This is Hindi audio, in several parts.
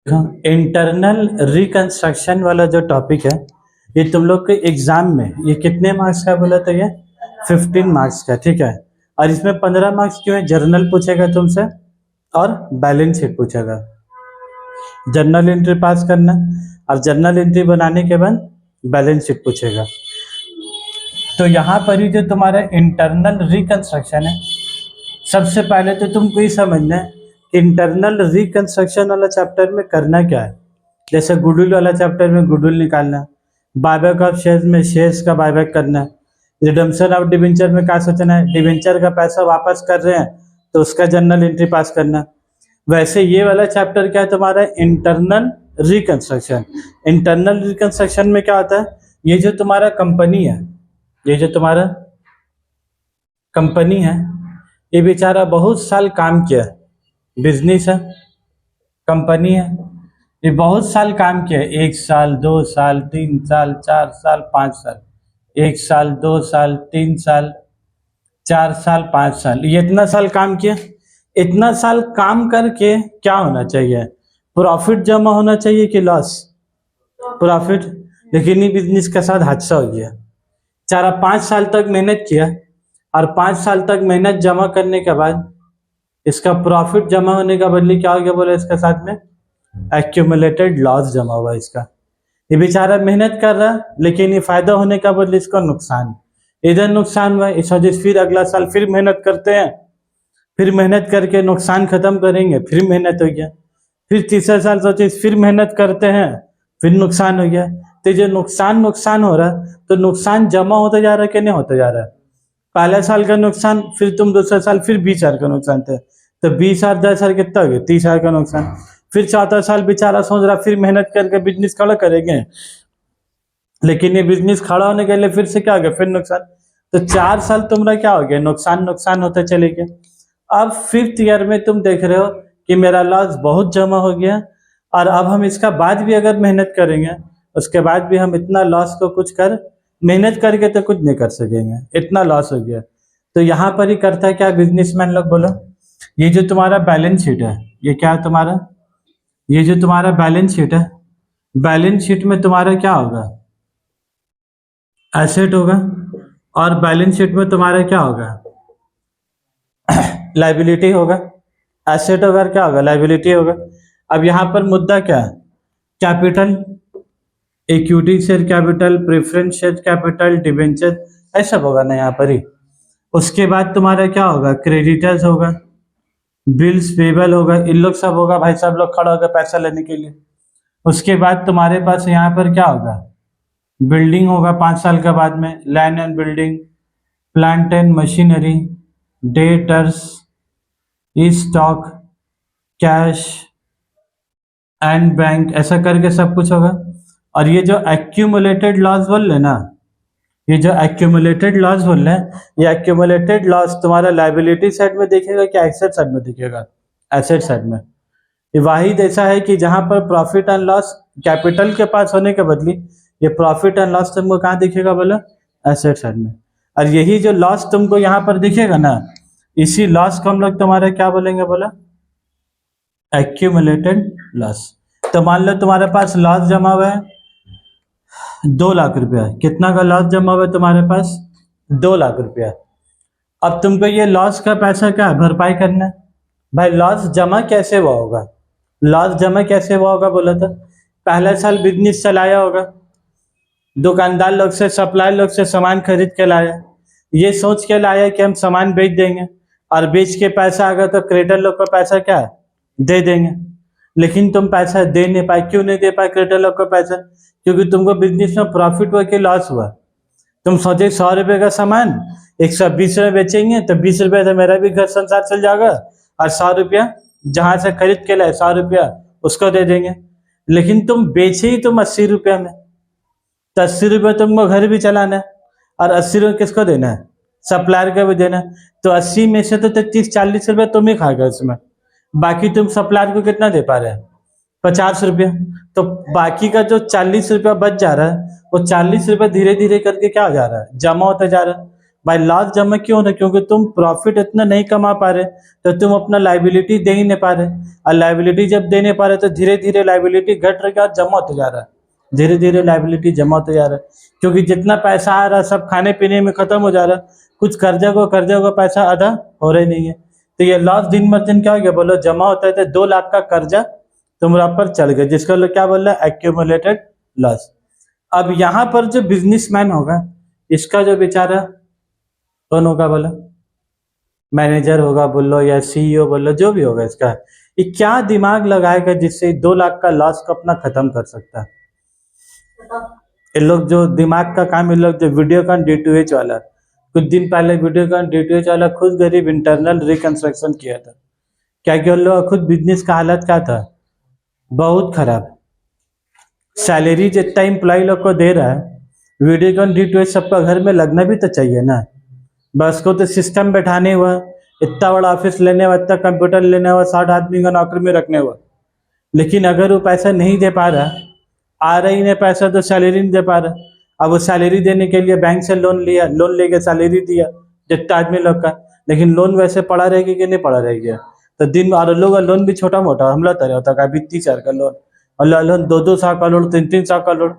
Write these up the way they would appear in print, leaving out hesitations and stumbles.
इंटरनल रिकंस्ट्रक्शन वाला जो टॉपिक है ये तुम लोग के एग्जाम में ये कितने मार्क्स का बोला था? ये 15 मार्क्स का, ठीक है। और इसमें 15 मार्क्स क्यों है? जर्नल पूछेगा तुमसे और बैलेंस शीट पूछेगा। जर्नल एंट्री पास करना और जर्नल एंट्री बनाने के बाद बैलेंस शीट पूछेगा। तो यहाँ पर ही जो तुम्हारा इंटरनल रिकंस्ट्रक्शन है, सबसे पहले तो तुमको ये समझना है कि इंटरनल रिकंस्ट्रक्शन वाला चैप्टर में करना क्या है। जैसे गुडविल वाला चैप्टर में गुडविल निकालना, बायबैक ऑफ शेयर्स में शेयर्स का बायबैक करना, रिडम्पशन ऑफ डिवेंचर में क्या सोचना है, डिवेंचर का पैसा वापस कर रहे हैं तो उसका जर्नल एंट्री पास करना। वैसे ये वाला चैप्टर क्या है तुम्हारा? Internal reconstruction. इंटरनल रिकंस्ट्रक्शन में क्या होता है? ये जो तुम्हारा कंपनी है, ये जो तुम्हारा कंपनी है, ये बेचारा बहुत साल काम किया, बिजनेस है, कंपनी है, ये बहुत साल काम किया, 1 साल 2 साल 3 साल 4 साल 5 साल, 1 साल 2 साल 3 साल 4 साल 5 साल, ये इतना साल काम किया। इतना साल काम करके क्या होना चाहिए? प्रॉफिट जमा होना चाहिए कि लॉस? प्रॉफिट। लेकिन ये बिजनेस के साथ हादसा हो गया। 4-5 साल तक मेहनत किया और 5 साल तक मेहनत जमा करने के बाद इसका प्रॉफिट जमा होने का बदले क्या हो गया बोला? इसके साथ में एक्यूमुलेटेड लॉस जमा हुआ इसका। ये बेचारा मेहनत कर रहा लेकिन ये फायदा होने का बदले इसका नुकसान, इधर नुकसान हुआ। इस वजह से फिर अगला साल फिर मेहनत करते हैं, फिर मेहनत करके नुकसान खत्म करेंगे, फिर मेहनत हो गया। फिर तीसरा साल सोचे फिर मेहनत करते हैं, फिर नुकसान हो गया। तो जो नुकसान हो रहा है, तो नुकसान जमा होता जा रहा है कि नहीं होता जा रहा है? पहला साल का नुकसान, फिर तुम दूसरा साल फिर 20,000 का नुकसान थे, तो 20,000 10 साल कितना हो गया? 30,000 का नुकसान। फिर चौथा साल बेचारा सोच रहा फिर मेहनत करके बिजनेस खड़ा करेंगे, लेकिन ये बिजनेस खड़ा होने के लिए फिर से क्या हो गया? फिर नुकसान। तो 4 साल तुम्हारा क्या हो गया? नुकसान होते चले गए। अब 5th ईयर में तुम देख रहे हो कि मेरा लॉस बहुत जमा हो गया और अब हम इसका बाद भी अगर मेहनत करेंगे, उसके बाद भी हम इतना लॉस को कुछ कर मेहनत करके तो कुछ नहीं कर सकेंगे, इतना लॉस हो गया। तो यहाँ पर ही करता है क्या बिजनेसमैन लोग? बोलो, ये जो तुम्हारा बैलेंस शीट है, ये क्या है तुम्हारा? ये जो तुम्हारा बैलेंस शीट है, बैलेंस शीट में तुम्हारा क्या होगा? एसेट होगा। और बैलेंस शीट में तुम्हारा क्या होगा? लाइबिलिटी होगा। एसेट होगा और क्या होगा? लाइबिलिटी होगा। अब यहाँ पर मुद्दा क्या है? Capital, equity share capital, preference share capital, debenture, ऐसा होगा ना यहाँ पर ही। उसके बाद तुम्हारा क्या होगा? क्रेडिटर्स होगा, बिल्स पेबल होगा, इन लोग सब होगा। भाई साहब लोग खड़ा होगा पैसा लेने के लिए। उसके बाद तुम्हारे पास यहाँ पर क्या होगा? बिल्डिंग होगा 5 साल के बाद में, land and building, plant and machinery, debtors, stock, cash and bank, ऐसा करके सब कुछ होगा। और ये जो एक्यूमुलेटेड लॉस बोल रहे ना, ये जो एक्यूमुलेटेड लॉस बोल रहे हैं, ये एक्यूमुलेटेड लॉस तुम्हारा लाइबिलिटी साइड में दिखेगा क्या एसेट साइड में दिखेगा? एसेट साइड में। ये वाहिद ऐसा है कि जहां पर प्रॉफिट एंड लॉस कैपिटल के पास होने के बदले ये प्रॉफिट एंड लॉस तुमको कहाँ दिखेगा बोलो? एसेट साइड में। और यही जो लॉस तुमको यहाँ पर दिखेगा ना, इसी लॉस को हम लोग तुम्हारा क्या बोलेंगे बोला? Accumulated loss. तो मान लो तुम्हारे पास लॉस जमा हुआ है 2 लाख रुपया। कितना का लॉस जमा हुआ है तुम्हारे पास? 2 लाख रुपया। अब तुमको ये लॉस का पैसा क्या भरपाई करना है। भाई लॉस जमा कैसे हुआ होगा? लॉस जमा कैसे हुआ होगा बोला था? पहला साल बिजनेस चलाया होगा, दुकानदार लोग से, सप्लाई लोग से सामान खरीद के लाया, ये सोच के लाया कि हम सामान बेच देंगे और बेच के पैसा आएगा तो क्रेडिटर लोग को पैसा क्या है? दे देंगे। लेकिन तुम पैसा दे नहीं पाए। क्यों नहीं दे पाए क्रेडिटर लोग को पैसा? क्योंकि तुमको बिजनेस में प्रॉफिट हुआ कि लॉस हुआ? तुम सोचे 100 रुपये का सामान 120 रुपये बेचेंगे तो 20 रुपये से मेरा भी घर संसार चल जाएगा और 100 रुपया जहां से खरीद के लाए 100 रुपया उसको दे देंगे। लेकिन तुम बेचे ही तुम 80 रुपया में, तो 80 रुपये तुमको घर भी चलाना है और 80 रुपये किसको देना है? सप्लायर को भी देना है। तो 80 में से तो 30-40 रुपये तुम ही खाएगा उसमें, बाकी तुम सप्लायर को कितना दे पा रहे हैं? 50 रुपये। तो बाकी का जो 40 रुपया बच जा रहा है, वो 40 रुपये धीरे धीरे करके क्या हो जा रहा है? जमा होता जा रहा है। भाई लॉस जमा क्यों हो रहा है? क्योंकि तुम प्रॉफिट इतना नहीं कमा पा रहे, तो तुम अपना लाइबिलिटी दे ही नहीं पा रहे, और लाइबिलिटी जब दे नहीं पा रहे तो धीरे धीरे लाइबिलिटी घट रही और जमा होते जा रहा है, धीरे धीरे लाइबिलिटी जमा होते जा रहा है, क्योंकि जितना पैसा आ रहा है सब खाने पीने में खत्म हो जा रहा है, कुछ कर्जा को पैसा अदा हो रहा ही नहीं है। तो ये लॉस दिन ब दिन क्या हो गया बोलो, जमा होता है, तो 2 लाख का कर्जा तुम्हारा पर चढ़ गया, जिसका लोग क्या बोल रहा है, एक्यूमुलेटेड लॉस। अब यहाँ पर जो बिजनेसमैन होगा, इसका जो बेचारा कौन होगा बोलो, मैनेजर होगा बोल लो या सीईओ बोल लो, जो भी होगा, इसका ये क्या दिमाग लगाएगा जिससे 2 लाख का लॉस को अपना खत्म कर सकता है? ये लोग जो दिमाग का काम, ये लोग जो वीडियोकॉन डीटीएच वाला, कुछ दिन पहले वीडियोकॉन डीटीएच वाला खुद गरीब इंटरनल रिकंस्ट्रक्शन किया था, क्या कि उन लोग का खुद बिजनेस का हालत क्या था, बहुत खराब। सैलरी जितना एम्प्लॉय लोग को दे रहा है, वीडियोकॉन डीटीएच सबका घर में लगना भी तो चाहिए ना, बस को तो सिस्टम बैठाने हुआ, इतना बड़ा ऑफिस लेने हुआ, इतना कंप्यूटर लेने हुआ, 60 आदमी का नौकरी में रखने हुआ, लेकिन अगर वो पैसा नहीं दे पा रहा, आ रहा ही नहीं पैसा, तो सैलरी नहीं दे पा रहा। अब वो सैलरी देने के लिए बैंक से लोन लिया, लोन लेके सैलरी दिया जितना आदमी लोग का, लेकिन लोन वैसे पड़ा रहेगा कि नहीं पड़ा रहेगा, तो दिन और लोग का लोन भी छोटा मोटा हमला तरह होता है, कभी 30,000 का लोन, और लोन 2-2 साल का लोन, 3-3 साल का लोन,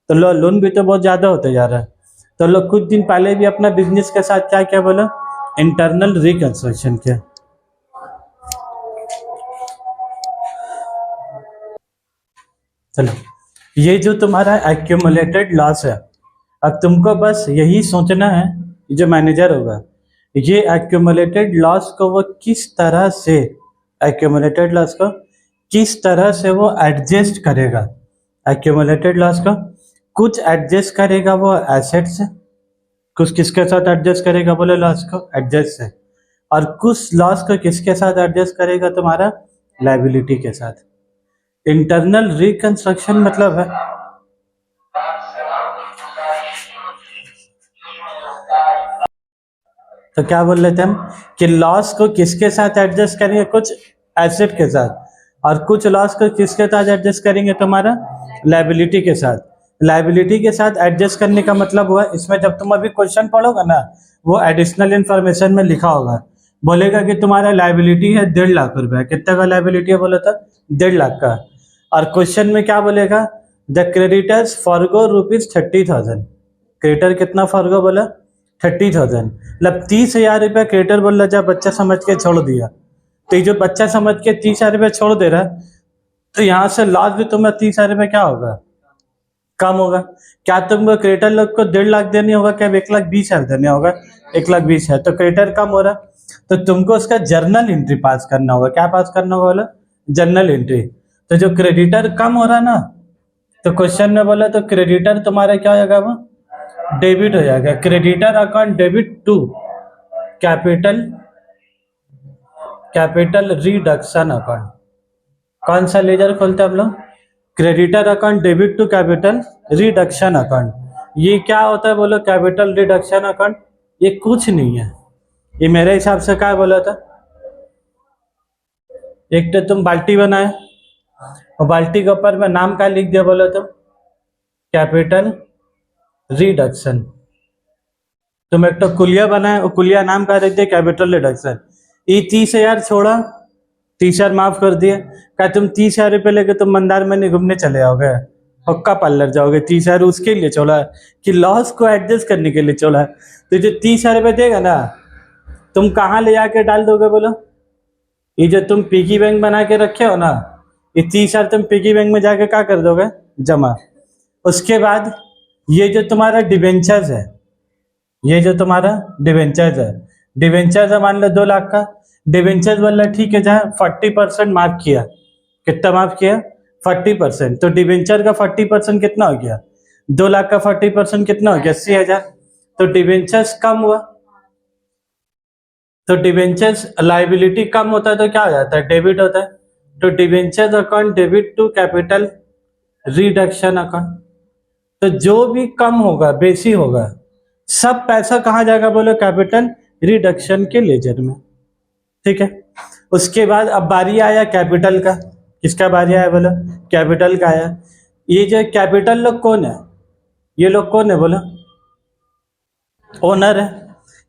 तो लोन भी तो बहुत ज्यादा होते जा रहा है। तो लोग कुछ दिन पहले भी अपना बिजनेस के साथ क्या क्या बोला, इंटरनल रिकंस्ट्रक्शन किया। चलो, ये जो तुम्हारा एक्यूमुलेटेड लॉस है, अब तुमको बस यही सोचना है, जो मैनेजर होगा ये एक्यूमुलेटेड लॉस को वो किस तरह से, एक्यूमुलेटेड लॉस को किस तरह से वो एडजस्ट करेगा। एक्यूमुलेटेड लॉस को कुछ एडजस्ट करेगा वो एसेट से, कुछ किसके साथ एडजस्ट करेगा बोले, लॉस को एडजस्ट से, और कुछ लॉस को किसके साथ एडजस्ट करेगा, तुम्हारा लाइबिलिटी के साथ। इंटरनल रिकंस्ट्रक्शन मतलब है, तो क्या बोल रहे थे हम कि लॉस को किसके साथ एडजस्ट करेंगे, कुछ एसेट के साथ, और कुछ लॉस को किसके साथ एडजस्ट करेंगे, तुम्हारा लाइबिलिटी के साथ। लाइबिलिटी के साथ एडजस्ट करने का मतलब हुआ, इसमें जब तुम अभी क्वेश्चन पढ़ोगे ना, वो एडिशनल इंफॉर्मेशन में लिखा होगा, बोलेगा कि तुम्हारा लाइबिलिटी है 1.5 लाख रुपया, कितने का लाइबिलिटी है बोला था, 1.5 लाख का, और क्वेश्चन में क्या बोलेगा, द क्रेडिटर्स फॉरगो ₹30,000, क्रेडिटर कितना फॉरगो बोला, 30,000, मतलब 30,000 रुपया क्रेडिटर बोल रहा, जब बच्चा समझ के छोड़ दिया, तो ये जो बच्चा समझ के 30,000 रुपया छोड़ दे रहा है, तो यहाँ से लॉस भी तुम्हें 30,000 रुपया क्या होगा, कम होगा। क्या तुमको क्रेडिटर लोग को 1.5 लाख देने होगा, क्या 1,20,000 देने होगा, 1,20,000, तो क्रेडिटर कम हो रहा, तो तुमको उसका जर्नल एंट्री पास करना होगा, क्या पास करना होगा बोला, जर्नल एंट्री। तो जो क्रेडिटर कम हो रहा ना, तो क्वेश्चन में बोला तो क्रेडिटर तुम्हारा क्या हो जाएगा, वो डेबिट हो जाएगा, creditor account debit to capital capital reduction account. कौन सा लेजर खोलते हैं हम लोग, creditor account debit to capital reduction account. ये क्या होता है बोलो, कैपिटल रिडक्शन अकाउंट, ये कुछ नहीं है, ये मेरे हिसाब से क्या बोला था, एक तो तुम बाल्टी बनाए और बाल्टी के ऊपर में नाम क्या लिख दिया बोलो, तो कैपिटल रिडक्शन। तुम एक तो कुलिया बनाए और कुलिया नाम का रख दिया कैपिटल रिडक्शन। ये 30,000 छोड़ा, 30,000 माफ कर दिए, क्या तुम 30,000 रुपये लेके तुम मंदारमनी घूमने चले आओगे, पक्का पार्लर जाओगे, 30,000 उसके लिए छोड़ा है कि लॉस को एडजस्ट करने के लिए छोड़ा है। तो जो 30,000 रुपये देगा ना, तुम कहाँ ले जाके डाल दोगे बोलो, ये जो तुम पिगी बैंक बना के रखे हो ना, ये 30,000 तुम पिगी बैंक में जाके क्या कर दोगे, जमा। उसके बाद ये जो तुम्हारा डिबेंचर्स है, ये जो तुम्हारा डिबेंचर्स है, डिबेंचर्स है मान लो 2 लाख का डिबेंचर्स वाला, ठीक है, जहाँ 40% माफ किया, कितना माफ किया, 40%, तो डिबेंचर का 40% कितना हो गया, 2 लाख का 40% कितना हो गया, 80,000, तो डिबेंचर्स कम हुआ, तो डिबेंचर्स लाइबिलिटी कम होता है तो क्या हो जाता है, डेबिट होता है, तो debentures account debit to capital reduction account. तो जो भी कम होगा, बेसी होगा, सब पैसा कहाँ जाएगा बोलो, कैपिटल रिडक्शन के लेजर में, ठीक है। उसके बाद अब बारी आया कैपिटल का, किसका बारी आया बोलो, कैपिटल का आया। ये जो कैपिटल लोग कौन है, ये लोग कौन है बोलो, ओनर है।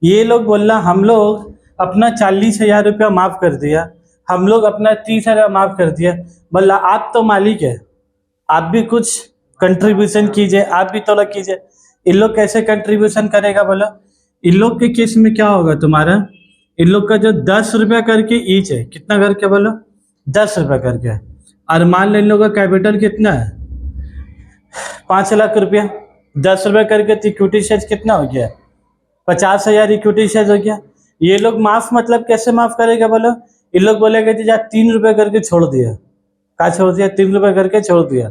ये लोग बोलना हम लोग अपना 40,000 रुपया माफ कर दिया, हम लोग अपना 30,000 माफ कर दिया। बोला आप तो मालिक है, आप भी कुछ कंट्रीब्यूशन कीजिए, आप भी थोड़ा कीजिए। इन लोग कैसे कंट्रीब्यूशन करेगा बोलो? इन लोग के केस में क्या होगा तुम्हारा, इन लोग का जो 10 रुपया करके ईच है, कितना करके बोलो? 10 रुपया करके। और मान लो इन लोगों का कैपिटल कितना है? 5 लाख रुपया। 10 रुपया करके तो इक्विटी शेयर कितना हो गया? 50,000 इक्विटी शेयर हो गया। ये लोग माफ मतलब कैसे माफ करेगा बोलो? इन लोग बोलेगा जी 3 रुपये करके छोड़ दिया। क्या छोड़ दिया? 3 रुपये करके छोड़ दिया।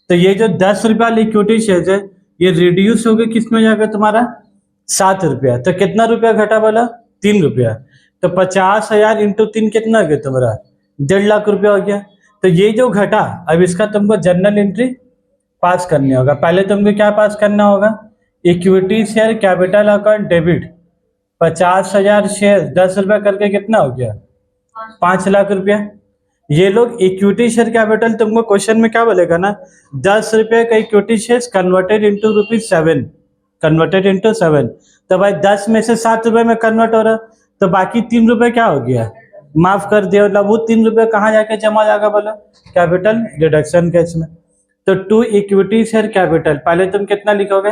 तो ये जो 10 रुपया इक्विटी शेयर है, ये रिड्यूस हो गए किस में जाकर तुम्हारा? 7 रुपया। तो कितना रुपया घटा बोला? 3 रुपया। तो 50,000 इंटू 3 कितना हो गया तुम्हारा? 1.5 लाख रुपया हो गया। तो ये जो घटा, अब इसका तुमको जर्नल एंट्री पास करनी होगा। पहले तुमको क्या पास करना होगा? Equity share capital account debit 50,000 share 10 रुपया करके कितना हो गया? 5 लाख रुपया। ये लोग इक्विटी शेयर कैपिटल तुमको क्वेश्चन में क्या बोलेगा ना, 10 रुपये का equity share converted into ₹7, converted into 7। तो भाई 10 में से 7 रुपये में कन्वर्ट हो रहा, तो बाकी 3 रुपये क्या हो गया? माफ कर दिया। मतलब वो 3 रुपये कहाँ जाके जमा जाएगा बोला? कैपिटल रिडक्शन केस में। तो टू इक्विटी शेयर कैपिटल पहले तुम कितना लिखोगे?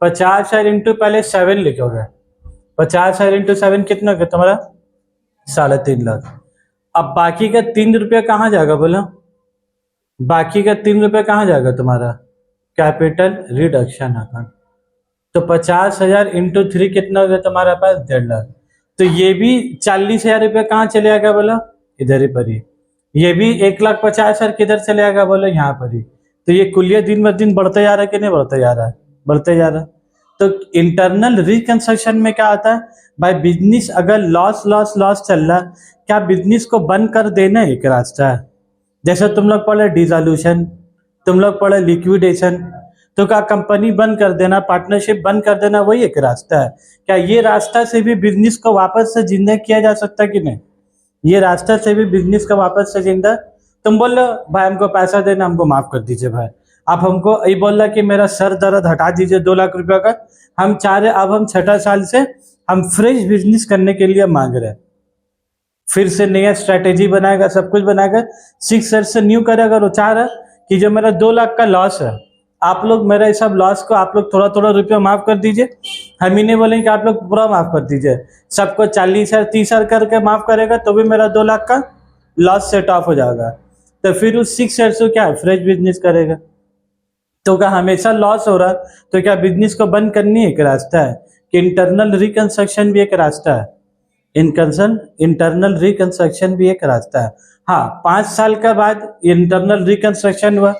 50,000 इंटू पहले 7 लिखोगे। 50,000 इंटू 7 कितना होगा तुम्हारा? 3.5 लाख। अब बाकी का 3 रुपया कहाँ जाएगा बोलो? बाकी का 3 रुपया कहाँ जाएगा तुम्हारा? Capital reduction account. तो 50,000 इंटू 3 कितना हो गया तुम्हारा पास? 1.5 लाख। तो ये भी 40,000 रुपया कहाँ चले आएगा बोलो? इधर ही पर ही। ये भी 1,50,000 किधर चले आएगा बोलो? यहाँ पर ही। तो ये कुलिया दिन ब दिन बढ़ते जा रहा है कि नहीं बढ़ते जा रहा है? बढ़ते जा रहा है। तो इंटरनल रिकंस्ट्रक्शन में क्या आता है भाई? बिजनेस अगर लॉस लॉस लॉस चल रहा, क्या बिजनेस को बंद कर देना एक रास्ता है? जैसे तुम लोग पढ़े डिसोल्यूशन, तुम लोग पढ़े लिक्विडेशन, तो क्या कंपनी बंद कर देना, पार्टनरशिप बंद कर देना वही एक रास्ता है? क्या ये रास्ता से भी बिजनेस को वापस से जिंदा किया जा सकता है कि नहीं? ये रास्ता से भी बिजनेस को वापस से जिंदा। तुम बोल रहे भाई हमको पैसा देना, हमको माफ कर दीजिए भाई। आप हमको ये बोल रहा कि मेरा सर दर्द हटा दीजिए 2 लाख रुपया का। हम चाह रहे अब हम 6 साल से हम फ्रेश बिजनेस करने के लिए मांग रहे हैं, फिर से नया स्ट्रेटेजी बनाएगा, सब कुछ बनाएगा, 6 ईयर से न्यू करेगा। वो चाह रहा कि जो मेरा 2 लाख का लॉस है, आप लोग मेरा इस सब लॉस को आप लोग थोड़ा थोड़ा रुपया माफ कर दीजिए। हम ही नहीं बोलेंगे कि आप लोग पूरा माफ कर दीजिए, सबको 40,000 30,000 करके माफ करेगा तो भी मेरा 2 लाख का लॉस सेट ऑफ हो जाएगा। तो फिर उस 6 ईयर से क्या फ्रेश बिजनेस करेगा? तो क्या हमेशा लॉस हो रहा, तो क्या बिजनेस को बंद करनी एक रास्ता है? कि इंटरनल रिकंस्ट्रक्शन भी एक रास्ता है। इंटरनल रिकंस्ट्रक्शन भी एक रास्ता है। हाँ, 5 साल के बाद इंटरनल रिकंस्ट्रक्शन हुआ,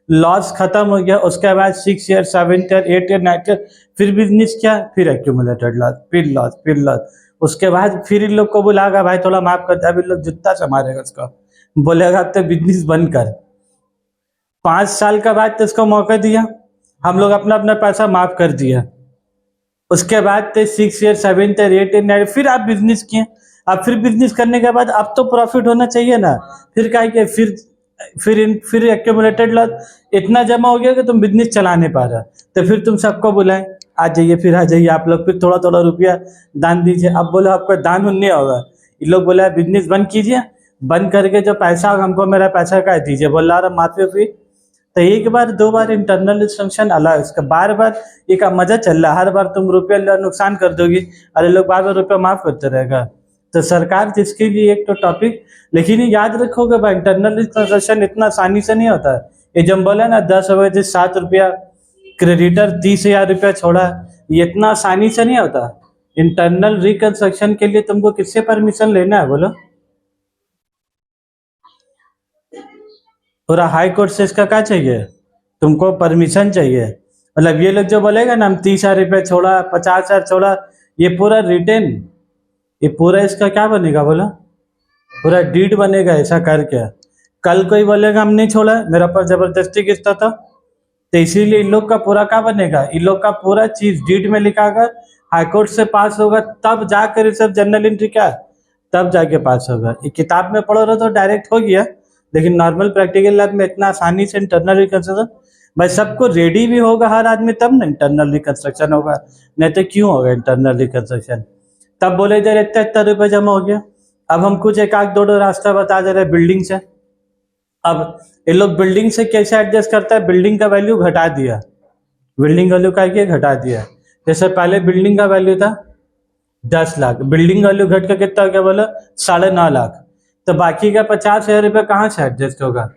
लॉस खत्म हो गया, उसके बाद 6 ईयर 7 ईयर 8 ईयर 9 ईयर फिर बिजनेस किया, फिर एक्यूमुलेटेड लॉस, फिर लॉस, फिर लॉस। उसके बाद फिर इन लोग को बुलागा भाई थोड़ा माफ कर दे, अब इन लोग जुत्ता से मारेगा उसको, बोलेगा अब तो बिजनेस बंद कर। 5 साल का बाद तो उसको मौका दिया, हम लोग अपना अपना पैसा माफ कर दिया। उसके बाद 6 ईयर 7 ईयर 8 ईयर 9 फिर आप बिजनेस किए। अब फिर बिजनेस करने के बाद अब तो प्रॉफिट होना चाहिए ना, फिर क्या कि फिर एक्यूमुलेटेड लॉस इतना जमा हो गया कि तुम बिजनेस चला नहीं पा रहा। तो फिर तुम सबको बुलाए, आ जाइए, फिर आ जाइए आप लोग, फिर थोड़ा थोड़ा रुपया दान दीजिए। अब बोलो आपका दान नहीं होगा, ये लोग बोला बिजनेस बंद कीजिए, बंद करके जो पैसा होगा हमको मेरा पैसा का दीजिए। बोला रहा माफी फिर। तो एक बार 2 बार इंटरनल इंस्ट्रक्शन अलाउ, इसका बार बार एक मजा चल रहा, हर बार तुम रुपया नुकसान कर दोगी, अरे लोग बार बार रुपया माफ करते रहेगा। तो सरकार जिसके लिए एक तो टॉपिक, लेकिन याद रखोगे भाई इंटरनल इंस्ट्रक्शन इतना आसानी से नहीं होता है। ये जब बोला ना 10 बजे 7 रुपया, क्रेडिटर 30,000 रुपया छोड़ा, ये इतना आसानी से नहीं होता। इंटरनल रिकंस्ट्रक्शन के लिए तुमको किससे परमिशन लेना है बोलो? पूरा हाई कोर्ट से इसका क्या चाहिए? तुमको परमिशन चाहिए। मतलब ये लोग जो बोलेगा ना हम 30,000 रुपये छोड़ा, 50,000 छोड़ा, ये पूरा रिटेन, ये पूरा इसका क्या बनेगा बोला? पूरा डीड बनेगा ऐसा करके। कल कोई बोलेगा हम नहीं छोड़ा, मेरा पर जबरदस्ती किस्ता था, तो इसीलिए इन लोग का पूरा क्या बनेगा? इन लोग का पूरा चीज डीड में लिखा कर, हाईकोर्ट से पास होगा तब जाकर ये सब जनरल एंट्री क्या, तब जाके पास होगा। ये किताब में पढ़ो रहे तो डायरेक्ट हो गया, लेकिन नॉर्मल प्रैक्टिकल लैब में इतना आसानी से इंटरनल रिकंस्ट्रक्शन भाई सबको रेडी भी होगा हर आदमी, तब ना इंटरनल रिकंस्ट्रक्शन होगा, नहीं तो क्यों होगा इंटरनल रिकंस्ट्रक्शन? तब बोले इधर इतना इतना रुपये जमा हो गया। अब हम कुछ एक आध दो रास्ता बता दे रहे बिल्डिंग से। अब ये लोग बिल्डिंग से कैसे एडजस्ट करता है, बिल्डिंग का वैल्यू घटा दिया, बिल्डिंग वैल्यू का क्या घटा दिया। जैसे पहले बिल्डिंग का वैल्यू था 10 लाख, बिल्डिंग वैल्यू घट के कितना हो गया बोला 9.5 लाख, तो बाकी का 50,000 रुपये कहाँ से एडजस्ट होगा।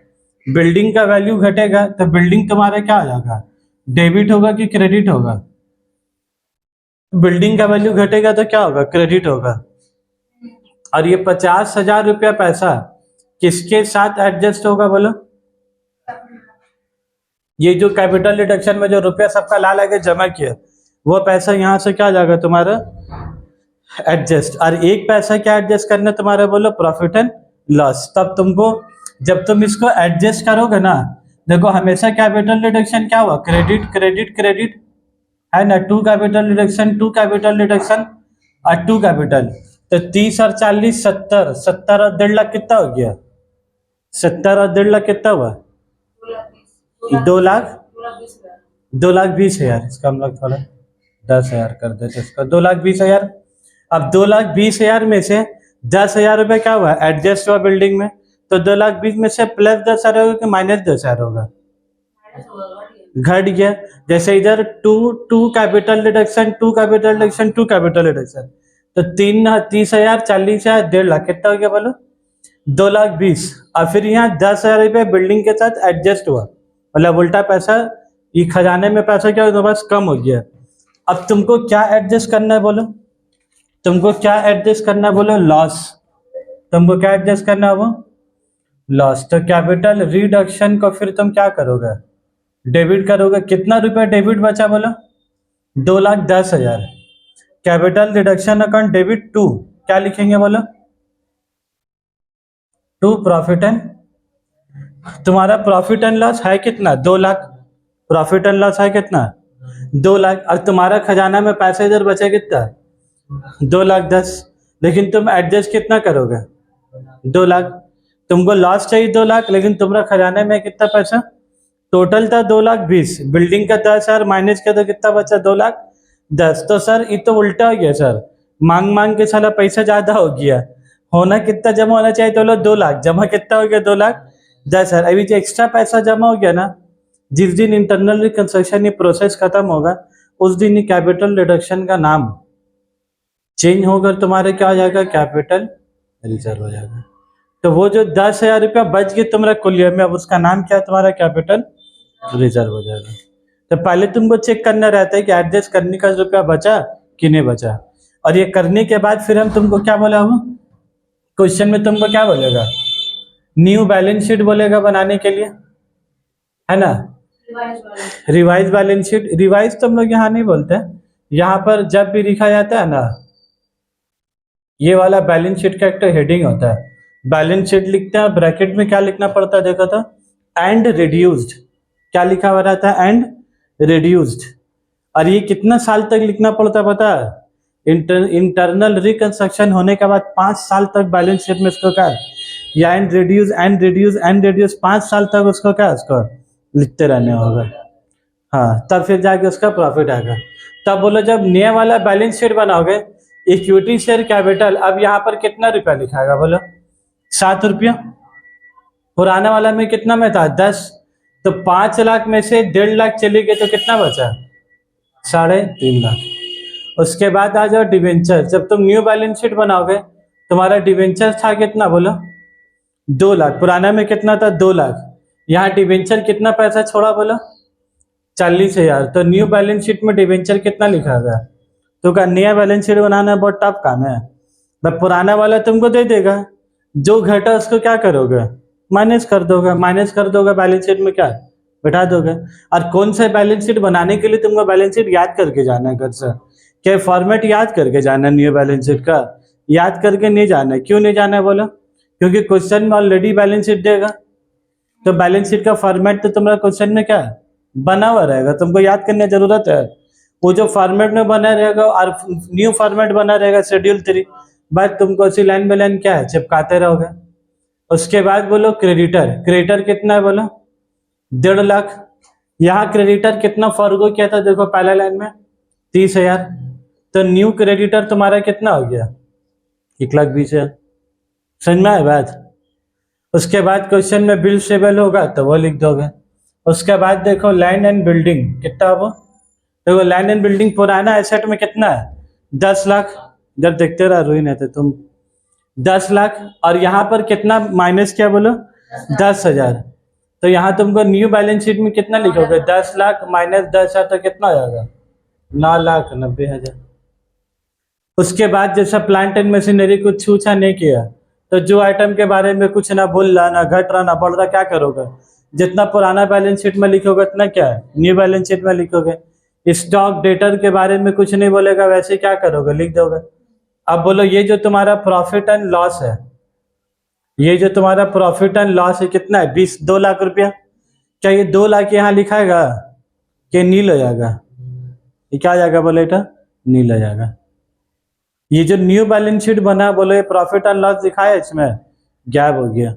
बिल्डिंग का वैल्यू घटेगा तो बिल्डिंग तुम्हारा क्या हो जाएगा, डेबिट होगा कि क्रेडिट होगा। बिल्डिंग का वैल्यू घटेगा तो क्या होगा, क्रेडिट होगा। और ये 50,000 रुपया पैसा किसके साथ एडजस्ट होगा बोलो, ये जो कैपिटल डिडक्शन में जो रुपया सबका ला लगे जमा किया वो पैसा यहाँ से क्या जाएगा तुम्हारा एडजस्ट। और एक पैसा क्या एडजस्ट करना तुम्हारा बोलो, प्रॉफिट एंड लॉस। तब तुमको जब तुम इसको एडजस्ट करोगे ना, देखो हमेशा कैपिटल डिडक्शन क्या हुआ, क्रेडिट क्रेडिट क्रेडिट है ना, to capital deduction to capital deduction और टू कैपिटल। तो 30 और 40 70, 70 और 1.5 लाख कितना हो गया, 70 और 1.5 लाख कितना हुआ, 2 लाख 2,20,000। इसका हम लोग थोड़ा 10,000 कर देते इसका, 2,20,000। अब 2,20,000 में से 10,000 रुपये क्या हुआ एडजस्ट हुआ बिल्डिंग में, तो 2,20,000 में से प्लस 10,000 होगा कि माइनस 10,000 होगा, घट गया। जैसे इधर to capital deduction to capital deduction to capital deduction, तो 30,000 40,000 1.5 लाख कितना हो गया बोलो, 2,20,000। और फिर यहाँ 10,000 रुपये बिल्डिंग के साथ एडजस्ट हुआ, मतलब उल्टा पैसा ये खजाने में पैसा क्या हो बस कम हो गया। अब तुमको क्या एडजस्ट करना है बोलो, तुमको क्या एडजस्ट करना है बोलो, लॉस। तुमको क्या एडजस्ट करना है वो लॉस। तो कैपिटल रिडक्शन को फिर तुम क्या करोगे, डेबिट करोगे। कितना रुपया डेबिट बचा बोलो, 2,10,000। Capital reduction account debit to क्या लिखेंगे बोलो, टू प्रॉफिट एंड, तुम्हारा प्रॉफिट एंड लॉस है कितना 2 लाख, प्रॉफिट एंड लॉस है कितना 2 लाख। और तुम्हारा खजाना में पैसा इधर बचा कितना 2,10,000, लेकिन तुम एडजस्ट कितना करोगे 2 लाख। तुमको लॉस चाहिए 2 लाख, लेकिन तुम्हारा खजाने में कितना पैसा टोटल था 2,20,000, बिल्डिंग का 10,000 माइनस किया तो कितना बचा 2,10,000। तो सर ये तो उल्टा हो गया सर, मांग मांग के साला पैसा ज्यादा हो गया, होना कितना जमा होना चाहिए तो 2 लाख, जमा कितना हो गया 2,10,000। अभी जो एक्स्ट्रा पैसा जमा हो गया ना, जिस दिन इंटरनल रिकंस्ट्रक्शन ये प्रोसेस खत्म होगा उस दिन ही कैपिटल रिडक्शन का नाम चेंज होकर तुम्हारे क्या हो जाएगा, कैपिटल रिजर्व हो जाएगा। तो वो जो 10,000 रुपया बच गए तुम्हारा कुलियर में, अब उसका नाम क्या है तुम्हारा, कैपिटल रिजर्व हो जाएगा। तो पहले तुमको चेक करना रहता है कि एडजस्ट करने का रुपया बचा कि नहीं बचा, और ये करने के बाद फिर हम तुमको क्या बोला हो क्वेश्चन में, तुमको क्या बोलेगा, न्यू बैलेंस शीट बोलेगा बनाने के लिए, है ना, रिवाइज बैलेंस शीट। रिवाइज तो हम लोग यहाँ नहीं बोलते, यहाँ पर जब भी लिखा जाता है ना, ये वाला बैलेंस शीट का एक तो हेडिंग होता है, बैलेंस शीट लिखते हैं, ब्रैकेट में क्या लिखना पड़ता है देखो तो, एंड रिड्यूस्ड, क्या लिखा हुआ रहता है, एंड रिड्यूस्ड। और ये कितना साल तक लिखना पड़ता है पता है, इंटरनल रिकंस्ट्रक्शन होने के बाद 5 साल तक बैलेंस शीट में इसको क्या या and reduce and reduce and reduce 5 साल तक उसको क्या उसको लिखते रहने होगा। हाँ, तब फिर जाके उसका प्रॉफिट आएगा। तब बोलो जब नया वाला बैलेंस शीट बनाओगे, इक्विटी शेयर कैपिटल, अब यहाँ पर कितना रुपया लिखाएगा बोलो, 7 रुपया। पुराना वाला में कितना में था 10, तो 5 लाख में से 1.5 लाख चले गए तो कितना बचा 3.5 लाख। उसके बाद आ जाओ डिवेंचर, जब तुम न्यू बैलेंस शीट बनाओगे तुम्हारा डिवेंचर था कितना बोलो 2 लाख, पुराना में कितना था 2 लाख, यहाँ डिवेंचर कितना पैसा छोड़ा बोलो 40,000। तो न्यू बैलेंस शीट में डिवेंचर कितना लिखा गया, तो क्या नया बैलेंस शीट बनाना बहुत टफ काम है। बस पुराना वाला तुमको दे देगा, जो घटा उसको क्या करोगे माइनस कर दोगे, माइनस कर दोगे बैलेंस शीट में क्या बैठा दोगे। और कौन सा बैलेंस शीट बनाने के लिए तुमको बैलेंस शीट याद करके जाना है घर से, क्या फॉर्मेट याद करके जाना है न्यू बैलेंस शीट का, याद करके नहीं जाना है। क्यों नहीं जाना है बोलो, क्योंकि क्वेश्चन में ऑलरेडी बैलेंस शीट देगा, तो बैलेंस शीट का फॉर्मेट तो तुम्हारा क्वेश्चन में क्या बना हुआ रहेगा, तुमको याद करने की जरूरत है। वो जो फॉर्मेट में बना रहेगा और न्यू फॉर्मेट बना रहेगा शेड्यूल 3, बस तुमको उसी लाइन बाय लाइन क्या है चिपकाते रहोगे। उसके बाद बोलो क्रेडिटर, क्रेडिटर कितना है बोलो 1.5 लाख। यहाँ क्रेडिटर कितना फॉरगो किया था देखो पहला लाइन में 30,000, तो न्यू क्रेडिटर तुम्हारा कितना हो गया, 1,20,000। समझ में आया बात। उसके बाद क्वेश्चन में बिल सेबल होगा तो वो लिख दोगे। उसके बाद देखो लैंड एंड बिल्डिंग कितना हो, देखो लैंड एंड बिल्डिंग पुराना एसेट में कितना है, 10 लाख। जब देखते रहो रुई नहीं थे तुम, 10 लाख। और यहाँ पर कितना माइनस क्या बोलो, 10,000। तो यहाँ तुमको न्यू बैलेंस शीट में कितना लिखोगे, 10 लाख माइनस 10,000 तो कितना हो जाएगा, 9,90,000। उसके बाद जैसा प्लांट एंड मशीनरी कुछ छूछा नहीं किया, तो जो आइटम के बारे में कुछ ना भूल रहा ना घट रहा ना बढ़ रहा, क्या करोगे, जितना पुराना बैलेंस शीट में लिखोगे उतना क्या है न्यू बैलेंस शीट में लिखोगे। स्टॉक डेटर के बारे में कुछ नहीं बोलेगा, वैसे क्या करोगे, लिख दोगे। अब बोलो ये जो तुम्हारा प्रॉफिट एंड लॉस है, ये जो तुम्हारा प्रॉफिट एंड लॉस है कितना है, 2 लाख रुपया। क्या ये 2 लाख यहाँ लिखाएगा कि नील हो जाएगा, ये क्या हो जाएगा बोले बेटा, नील हो जाएगा। ये जो न्यू बैलेंस शीट बना, बोलो ये प्रॉफिट एंड लॉस दिखाया, इसमें गैप हो गया।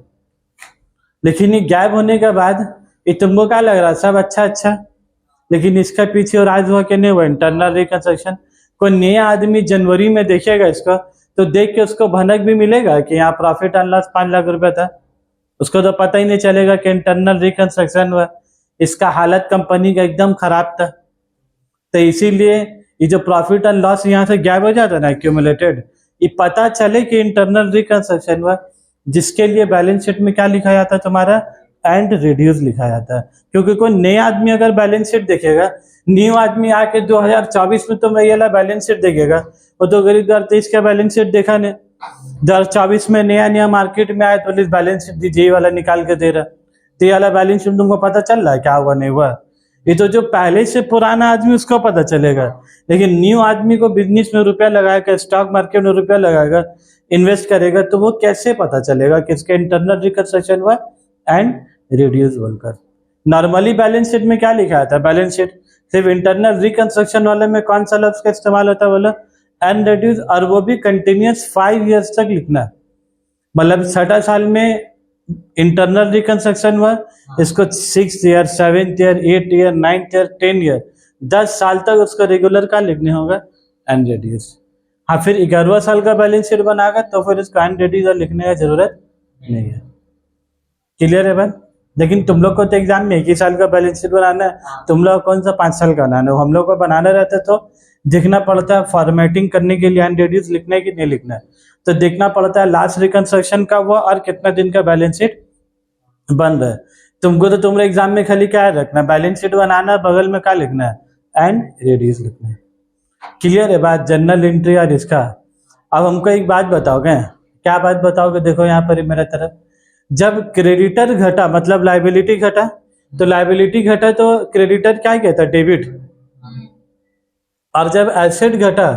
लेकिन ये गैप होने के बाद ये तुमको क्या लग रहा है, सब अच्छा अच्छा, लेकिन इसका पीछे और आज हुआ कि नहीं हुआ, इंटरनल रिकंस्ट्रक्शन। कोई नया आदमी जनवरी में देखेगा इसको तो देख के उसको भनक भी मिलेगा कि यहाँ प्रॉफिट एंड लॉस 5 लाख रुपया था, उसको तो पता ही नहीं चलेगा कि इंटरनल रिकंस्ट्रक्शन हुआ, इसका हालत कंपनी का एकदम खराब था। तो इसीलिए ये जो प्रॉफिट एंड लॉस यहाँ से गैप हो जाता है ना एक्यूमुलेटेड, ये पता चले कि इंटरनल रिकंस्ट्रक्शन हुआ, जिसके लिए बैलेंस शीट में क्या लिखा जाता है तुम्हारा, एंड रिड्यूस लिखा जाता है। क्योंकि कोई नया आदमी अगर बैलेंस शीट देखेगा, न्यू आदमी आके 2024 में तो ये वाला बैलेंस शीट देखेगा, वो तो गरीब 2023 का बैलेंस शीट देखा नहीं, 2024 में नया नया मार्केट में आया तो बैलेंस शीट दीजिए, ये वाला निकाल के दे रहा, तो ये वाला बैलेंस शीट तुमको पता चल रहा है क्या हुआ नहीं हुआ। ये तो जो पहले से पुराना आदमी उसको पता चलेगा, लेकिन न्यू आदमी को बिजनेस में रुपया लगाएगा, स्टॉक मार्केट में रुपया लगाएगा, इन्वेस्ट करेगा, तो वो कैसे पता चलेगा कि इसका इंटरनल रिकंस्ट्रक्शन हुआ एंड रिड्यूस बोलकर। नॉर्मली बैलेंस शीट में क्या लिखा था, बैलेंस शीट सिर्फ इंटरनल रिकंस्ट्रक्शन वाले में कौन सा लफ्ज का इस्तेमाल होता है बोलो, एंड रिड्यूस, और वो भी कंटिन्यूस 5 ईयर्स तक लिखना है। मतलब 6 साल में इंटरनल रिकंस्ट्रक्शन हुआ, इसको 6 year 7 year 8 year 9 year 10 year 10 साल तक उसको रेगुलर का लिखने होगा एंड रिड्यूस। हाँ फिर 11वां साल का बैलेंस शीट बनाएगा तो फिर इसको एंड रिड्यूस लिखने का जरूरत नहीं है। क्लियर है बात। लेकिन तुम लोग को तो एग्जाम में 1 ही साल का बैलेंस शीट बनाना है, तुम लोग कौन सा 5 साल का बनाना है, हम लोग को बनाना रहता है तो देखना पड़ता है फॉर्मेटिंग करने के लिए एंड रिड्यूस लिखना है कि नहीं लिखना है, तो देखना पड़ता है लास्ट रिकंस्ट्रक्शन का हुआ और कितना दिन का बैलेंस शीट बन रहा है। तुमको तो तुम्हारे एग्जाम में खाली क्या रखना है, बैलेंस शीट बनाना है, बगल में क्या लिखना है, एंड रिड्यूस लिखना है। क्लियर है बात, जनरल एंट्री और इसका। अब हमको एक बात बताओगे, क्या बात बताओगे, देखो यहाँ पर मेरा तरफ, जब क्रेडिटर घटा मतलब लाइबिलिटी घटा, तो लाइबिलिटी घटा तो क्रेडिटर क्या कहता है, डेबिट। और जब एसेट घटा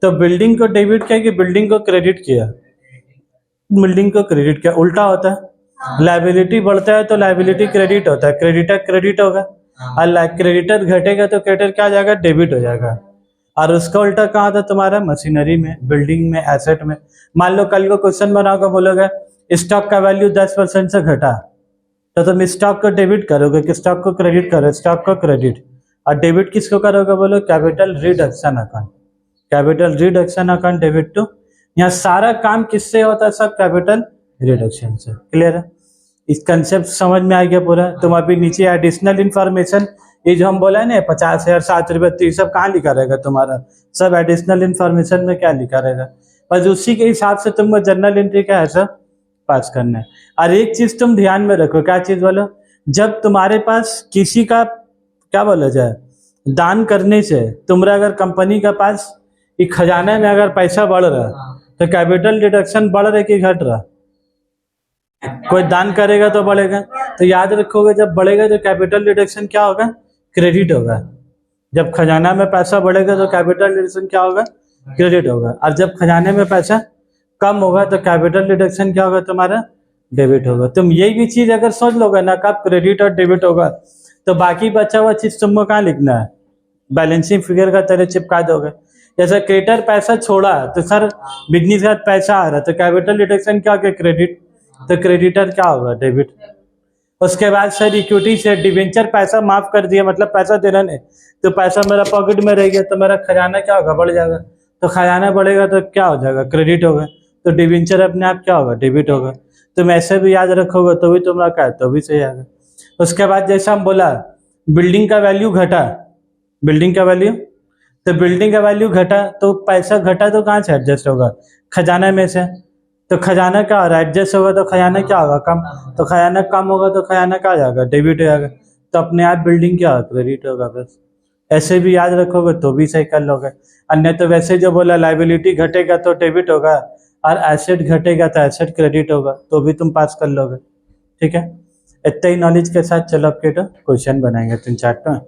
तो बिल्डिंग को डेबिट किया कि बिल्डिंग को क्रेडिट किया, बिल्डिंग को क्रेडिट किया, उल्टा होता है। लाइबिलिटी बढ़ता है तो लाइबिलिटी क्रेडिट होता है, क्रेडिटर क्रेडिट होगा, और क्रेडिटर घटेगा तो क्रेडिटर क्या हो जाएगा, डेबिट हो जाएगा। और उसका उल्टा कहाँ था तुम्हारा, मशीनरी में, बिल्डिंग में, एसेट में। मान लो कल को क्वेश्चन बनाओगे, बोलोगे स्टॉक का वैल्यू 10% से घटा, तो तुम स्टॉक को डेबिट करोगे कि स्टॉक को क्रेडिट करो, स्टॉक को क्रेडिट। और डेबिट किसको करोगे, बोलो capital reduction account, capital reduction account debit to. यहाँ सारा काम किससे होता है, सब कैपिटल रिडक्शन से। क्लियर है, इस कंसेप्ट समझ में आ गया पूरा। तुम अभी नीचे एडिशनल इंफॉर्मेशन, ये जो हम बोला है ना 50,000 7 रुपये, तो ये सब कहाँ लिखा रहेगा तुम्हारा, सब एडिशनल इंफॉर्मेशन में क्या लिखा रहेगा, बस उसी के हिसाब से तुमको जर्नल एंट्री का ऐसा पास करना है। और एक चीज तुम ध्यान में रखो, क्या चीज बोलो, जब तुम्हारे पास किसी का क्या बोला जाए, दान करने से तुम्हारा अगर कंपनी का पास एक खजाना में अगर पैसा बढ़ रहा है तो कैपिटल डिडक्शन बढ़ रहा है कि घट रहा, कोई दान करेगा तो बढ़ेगा, तो याद रखोगे जब बढ़ेगा तो कैपिटल डिडक्शन क्या होगा, क्रेडिट होगा। जब खजाना में पैसा बढ़ेगा तो कैपिटल डिडक्शन क्या होगा, क्रेडिट होगा। और जब खजाने में पैसा कम होगा तो कैपिटल डिडक्शन क्या होगा तुम्हारा, डेबिट होगा। तुम यही भी चीज अगर सोच लोगे ना, कब क्रेडिट और डेबिट होगा, तो बाकी बचा हुआ चीज तुमको कहाँ लिखना है, बैलेंसिंग फिगर का तरह चिपका दोगे। जैसे क्रेडिटर पैसा छोड़ा तो सर बिजनेस का पैसा आ रहा, तो कैपिटल डिडक्शन क्या होगा, क्रेडिट, तो क्रेडिटर क्या होगा, डेबिट। उसके बाद सर इक्विटी से डिवेंचर पैसा माफ कर दिया, मतलब पैसा देना नहीं, तो पैसा मेरा पॉकेट में रह गया तो मेरा खजाना क्या होगा, बढ़ जाएगा, तो खजाना बढ़ेगा तो क्या हो जाएगा, क्रेडिट होगा। तो डिवेंचर अपने आप क्या होगा, डेबिट होगा। तुम ऐसे भी याद रखोगे तो भी तुम्हारा क्या है, तो भी सही आएगा। उसके बाद जैसा हम बोला बिल्डिंग का वैल्यू घटा, बिल्डिंग का वैल्यू, तो बिल्डिंग का वैल्यू घटा तो पैसा घटा तो कहाँ से एडजस्ट होगा, खजाना में से। तो खजाना क्या हो रहा है, एडजस्ट होगा तो खजाना क्या होगा, कम। तो खजाना कम होगा तो खजाना क्या आ जाएगा, डेबिट हो जाएगा। तो अपने आप बिल्डिंग क्या होगा, क्रेडिट होगा बस। ऐसे भी याद रखोगे तो भी सही कर लोगे। अन्य तो वैसे जो बोला लाइबिलिटी घटेगा तो डेबिट होगा, और एसेट घटेगा तो एसेट क्रेडिट होगा, तो भी तुम पास कर लोगे। ठीक है, इतना ही नॉलेज के साथ चलो आपके क्वेश्चन बनाएंगे 3-4 तो।